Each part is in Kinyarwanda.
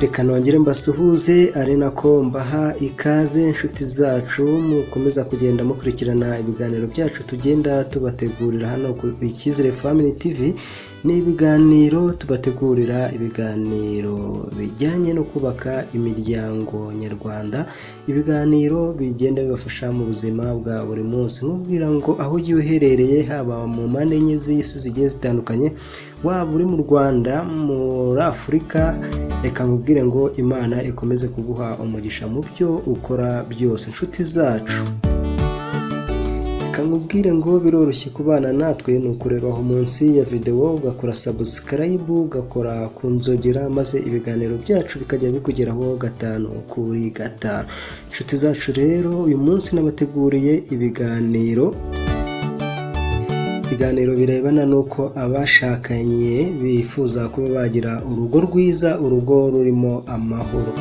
Reka nongere mbasuhuze ari nako mbaha ikaze inshuti zacu mukomeza kugenda mukurikirana ibiganiro byacu tugenda tubategurira hano ku Icyizere Family TV. Ni ibiganiro tubategurira ibiganiro bijyanye no kubaka imiryango nyarwanda, ibiganiro bigenda bibafasha mu buzima bwa buri munsi. Nkubwira ngo aho ugiye uherereye haba mu mpande enye z'isi zigiye zitandukanye, waba uri mu Rwanda, muri Afurika, reka nkubwire ngo Imana ikomeze kuguha umugisha mu byo ukora byose. Inshuti zacu, reka nkubwire ngo biroroshye kubana natwe, ni ukureba aho munsi ya video ugakora subscribe, ugakora ku nzogera, maze ibiganiro byacu bikajya bikugeraho gatanu kuri gatanu. Inshuti zacu rero, uyu munsi nabateguriye ibiganiro birebana nuko abashakanye bifuza kuba bagira urugo rwiza, urugo rurimo amahoro.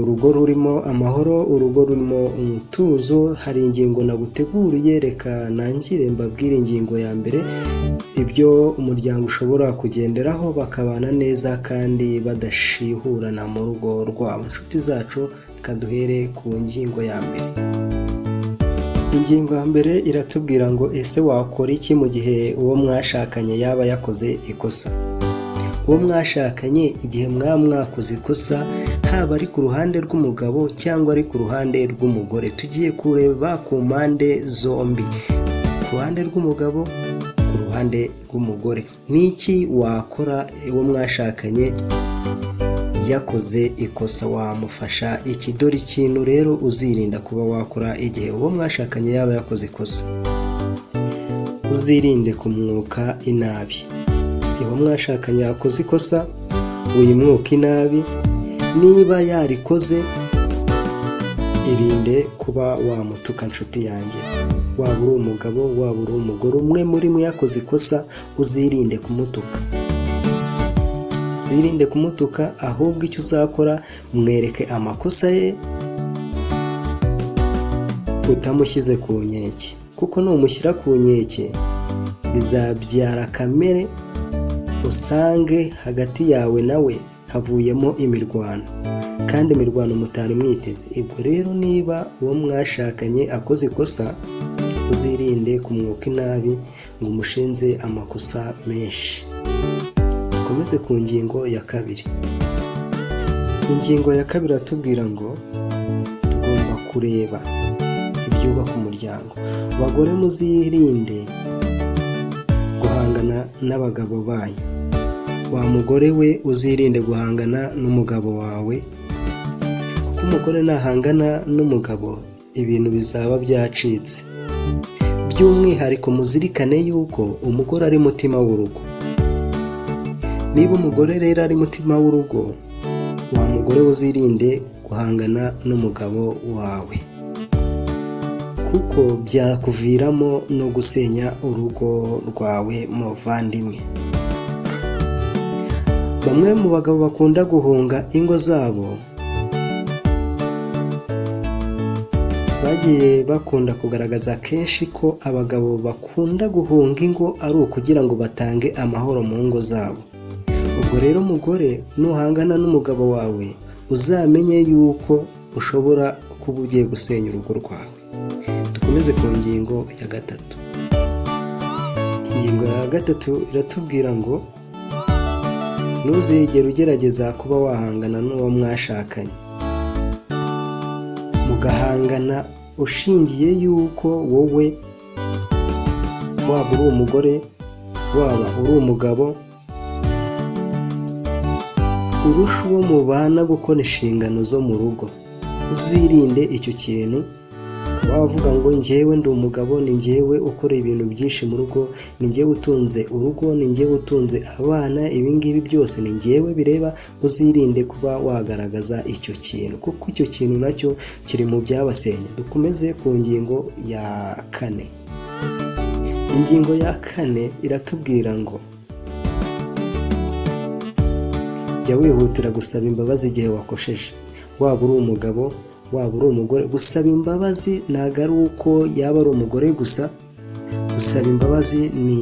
Urugo rurimo amahoro, urugo rurimo umutuzo. Hari ingingo naguteguriye, reka nangire mbabwire ingingo ya mbere, ibyo umuryango ushobora kugenderaho bakabana neza kandi badashihurana mu rugo rwabo. Inshuti zacu, reka duhere ku ngingo ya mbere. Ingingo ya mbere iratubwira ngo ese wakora iki mu gihe uwo mwashakanye yaba yakoze ikosa? Uwo mwashakanye igihe mwakoze ikosa, haba ari ku ruhande rw'umugabo cyangwa ari ku ruhande rw'umugore, tugiye kureba ku mpande zombi, ku ruhande rw'umugabo, ku ruhande rw'umugore. Niki wakora uwo mwashakanye yakoze ikosa? Wamufasha iki? Dore ikintu rero uzirinda kuba wakora igihe uwo mwashakanye yaba yakoze ikosa. Uzirinde kumwuka inabi. Igihe uwo mwashakanye yakoze ikosa, uyimwuka inabi. Niba yarikoze, irinde kuba wamutuka. Nshuti yanjye, waba uri umugabo, waba uri umugore, umwe muri mwe yakoze ikosa, uzirinde kumutuka. Uzirinde kumutuka, ahubwo icyo uzakora, mwereke amakosa ye, utamushyize ku nkeke, kuko numushyira ku nkeke bizabyara kamere, usange hagati yawe nawe havuyemo imirwano, kandi imirwano mutari mwiteze. Ubwo rero niba uwo mwashakanye akoze ikosa, uzirinde kumwuka inabi ngo umushinze amakosa menshi. Dukomeze ku ngingo ya kabiri. Ingingo ya kabiri atubwira ngo tugomba kureba ibyubaka umuryango. Abagore, muzirinde guhangana n'abagabo banyu. Wa mugore we, uzirinde guhangana n'umugabo wawe, kuko umugore nahangana n'umugabo ibintu bizaba byacitse. By'umwihariko muzirikane yuko umugore ari mutima w'urugo. Niba umugore rero ari mutima w'urugo, wa mugore uzirinde guhangana n'umugabo wawe, kuko byakuviramo no gusenya urugo rwawe muvandimwe. Bamwe mu bagabo bakunda guhunga ingo zabo, bagiye bakunda kugaragaza kenshi ko abagabo bakunda guhunga ingo ari ukugira ngo batange amahoro mu ngo zabo. Ubwo rero mugore, nuhangana n'umugabo wawe, uzamenye yuko ushobora kuba ugiye gusenya urugo rwawe. Dukomeze ku ngingo ya gatatu. Ingingo ya gatatu iratubwira ngo ntuzigere ugerageza kuba wahangana n'uwo mwashakanye. Mugahangana ushingiye yuko wowe, waba uri umugore, waba uri umugabo, urusha uwo mubana gukora inshingano zo mu rugo. Uzirinde icyo kintu, ukaba wavuga ngo njyewe ndi umugabo, ni njyewe ukora ibintu byinshi mu rugo, ni njyewe utunze urugo, ni njyewe utunze abana, ibingibi byose ni njyewe bireba. Uzirinde kuba wagaragaza icyo kintu, kuko icyo kintu nacyo kiri mu byabasenya. Dukomeze ku ngingo ya kane. Ingingo ya kane iratubwira ngo jya wihutira gusaba imbabazi igihe wakosheje. Waba uri umugabo, waba uri umugore, gusaba imbabazi ntabwo ari uko yaba ari umugore gusa. Gusaba imbabazi ni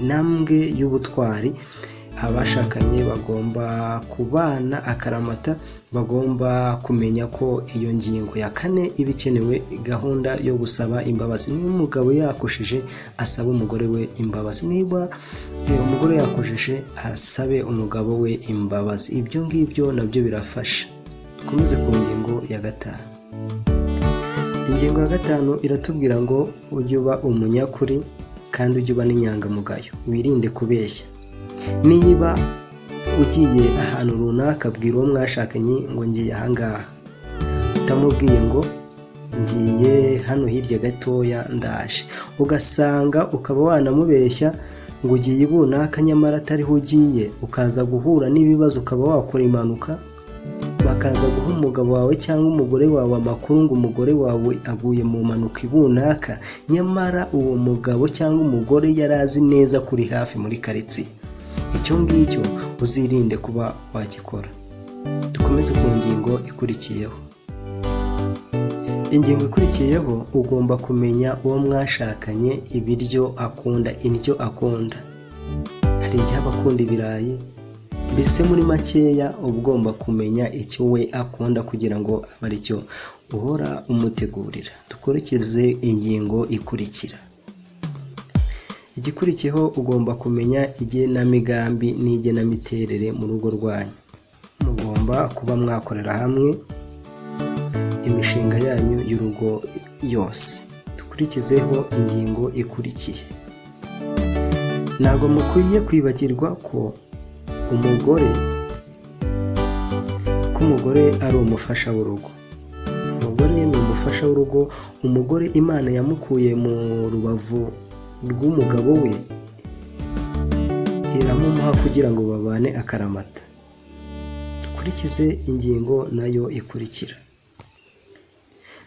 intambwe y'ubutwari, abashakanye bagomba kubana akaramata, bagomba kumenya ko iyo ngingo ya 4 iba ikenewe gahunda yo gusaba imbabazi. Niba umugabo yakosheje asaba umugore we imbabazi, niba umugore yakosheje asabe umugabo we imbabazi. Ibyo ngibyo nabyo birafasha. Dukomeze ku ngingo ya 5. Ingingo ya 5 iratubwira ngo ujye uba umunyakuri kandi ujye uba n'inyangamugayo, wirinde kubeshya. Niba ugiye ahantu runaka, bwira uwo mwashakanye ngo ngiye ahangaha, utamubwiye ngo ngiye hano hirya gatoya ndaje, ugasanga ukaba wanamubeshya ngo ugiye ibunaka nyamara atariho ugiye, ukaza guhura n'ibibazo, ukaba wakora impanuka, bakaza guha umugabo wawe cyangwa umugore wawe amakuru ngo umugore wawe aguye mu mpanuka ibunaka, nyamara uwo mugabo cyangwa umugore yarazi neza kuri hafi muri karitsiye. Icyo ngicyo uzirinde kuba wagikora. Dukomeze ku ngingo ikurikiyeho. Ingingo ikurikiyeho, ugomba kumenya uwo mwashakanye ibiryo akunda, indyo akunda. Hari igihe aba akunda ibirayi, mbese muri makeya ugomba kumenya icyo we akunda kugira ngo abe ari cyo uhora umutegurira. Dukurikize ingingo ikurikira. Igikurikiyeho, ugomba kumenya igenamigambi n'igenamiterere mu rugo rwanyu. Mugomba kuba mwakorera hamwe imishinga yanyu y'urugo yose. Dukurikizeho ingingo ikurikiye. Ntabwo mukwiye kwibagirwa ko umugore ari umufasha w'urugo. Umugore ni umufasha w'urugo. Umugore Imana yamukuye mu rubavu rw'umugabo we, iramumuha kugira ngo babane akaramata. Dukurikize ingingo nayo ikurikira.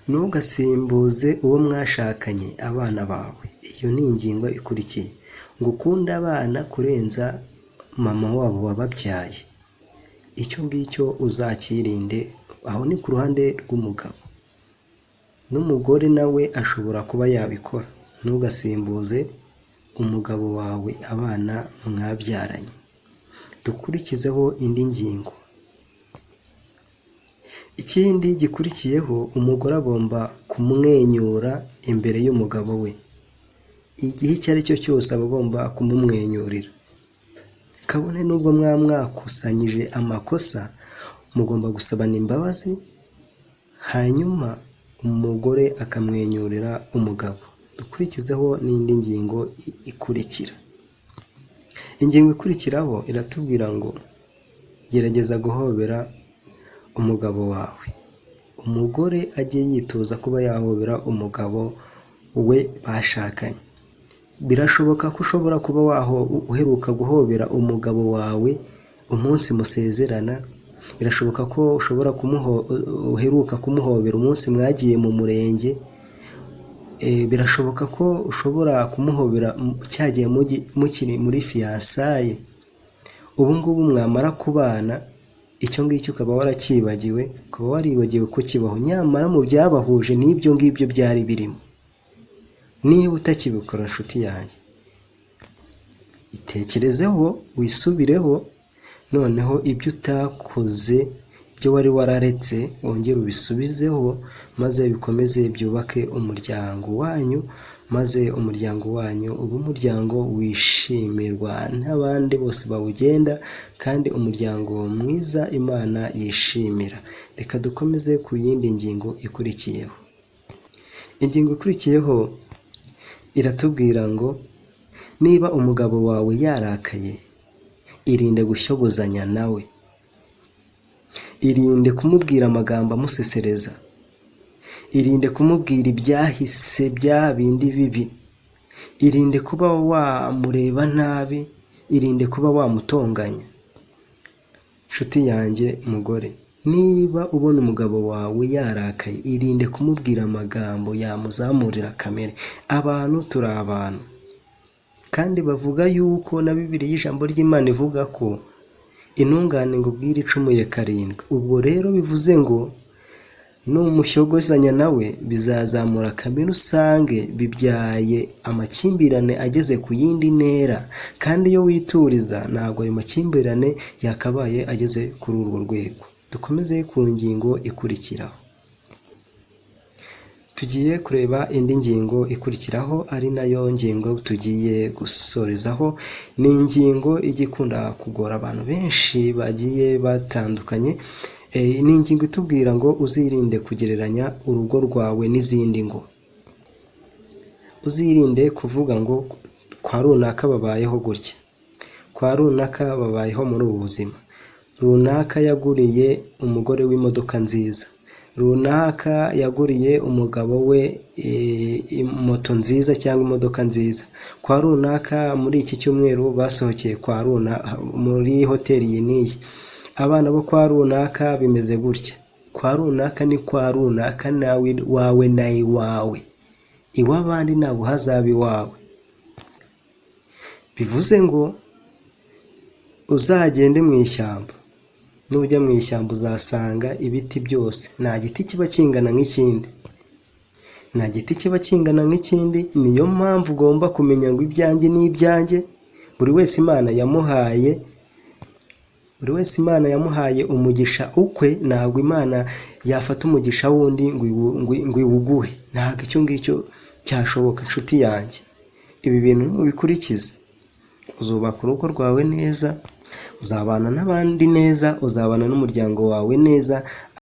Ntugasimbuze uwo mwashakanye abana bawe. Iyo ni ingingo ikurikiye. Ngo ukunde abana kurenza mama wabo wababyaye. Icyo ngicyo uzakirinde. Aho ni ku ruhande rw'umugabo. N'umugore nawe ashobora kuba yabikora. Ntugasimbuze umugabo wawe abana mwabyaranye. Dukurikizeho indi ngingo. Ikindi gikurikiyeho, umugore agomba kumwenyura imbere y'umugabo we. Igihe icyo ari cyo cyose aba agomba kumumwenyurira. Kabone nubwo mwakusanyije amakosa, mugomba gusabana imbabazi, hanyuma umugore akamwenyurira umugabo. Dukurikizeho n'indi ngingo ikurikira. Ingingo ikurikiraho iratubwira ngo gerageza guhobera umugabo wawe. Umugore ajye yitoza kuba yahobera umugabo we bashakanye. Birashoboka ko ushobora kuba uheruka guhobera umugabo wawe umunsi musezerana. Birashoboka ko ushobora uheruka kumuhobera umunsi mwagiye mu murenge. Birashoboka ko ushobora kumuhobera cyagiye mukiri muri fiyansaye. Ubu ngubu mwamara kubana, icyo ngicyo ukaba warakibagiwe, ukaba waribagiwe ko kibaho, nyamara mu byabahuje n'ibyo ngibyo byari birimo. Niba utakibikora nshuti yanjye, itekerezeho, wisubireho, noneho ibyo utakoze, ibyo wari wararetse wongere ubisubizeho, maze bikomeze byubake umuryango wanyu, maze umuryango wanyu uba umuryango wishimirwa n'abandi bose bawugenda, kandi umuryango mwiza Imana yishimira. Reka dukomeze ku yindi ngingo ikurikiyeho. Ingingo ikurikiyeho iratubwira ngo niba umugabo wawe yarakaye, irinde gushyogozanya nawe. Irinde kumubwira amagambo amusesereza. Irinde kumubwira ibyahise bya bindi bibi. Irinde kuba wamureba nabi. Irinde kuba wamutonganya. Nshuti yanjye mugore, niba ubona umugabo wawe yarakaye, irinde kumubwira amagambo yamuzamurira kamere. Abantu turi abantu, kandi bavuga yuko na Bibiliya ijambo ry'Imana ivuga ko intungane ngo ubwire icumuye 7. Ubwo rero bivuze ngo n'umushogozanya nawe bizazamura kamere usange bibyaye amakimbirane ageze ku yindi ntera, kandi iyo wituriza ntabwo ayo makimbirane yakabaye ageze kuri urwo rwego. Dukomeze ku ngingo ikurikiraho. Tugiye kureba indi ngingo ikurikiraho ari nayo ngingo tugiye gusorezaho. Ni ingingo igikunda kugora abantu benshi bagiye batandukanye. Ni ingingo itubwira ngo uzirinde kugereranya urugo rwawe n'izindi ngo. Uzirinde kuvuga ngo kwa runaka babayeho gutya, kwa runaka babayeho muri ubu buzima, runaka yaguriye umugore w'imodoka nziza, runaka yaguriye umugabo we moto nziza cyangwa imodoka nziza, kwa runaka muri iki cyumweru basohokeye kwa runaka muri hoteli iyi n'iyi, abana bo kwa runaka bimeze gutya, kwa runaka ni kwa runaka, nawe wawe na iwawe, iw'abandi ntabwo hazaba iwawe. Bivuze ngo uzagende mu ishyamba, nujya mu ishyamba uzasanga ibiti byose nta giti kiba kingana nk'ikindi, nta giti kiba kingana nk'ikindi. Niyo mpamvu ugomba kumenya ngo ibyanjye ni ibyanjye. Buri wese Imana yamuhaye umugisha ukwe, ntabwo Imana yafata umugisha wundi ngo iwuguhe, ntabwo icyo ngicyo cyashoboka. Inshuti yanjye, ibi bintu ubikurikize, uzubaka urugo rwawe neza, uzabana n'abandi neza, uzabana n'umuryango wawe neza,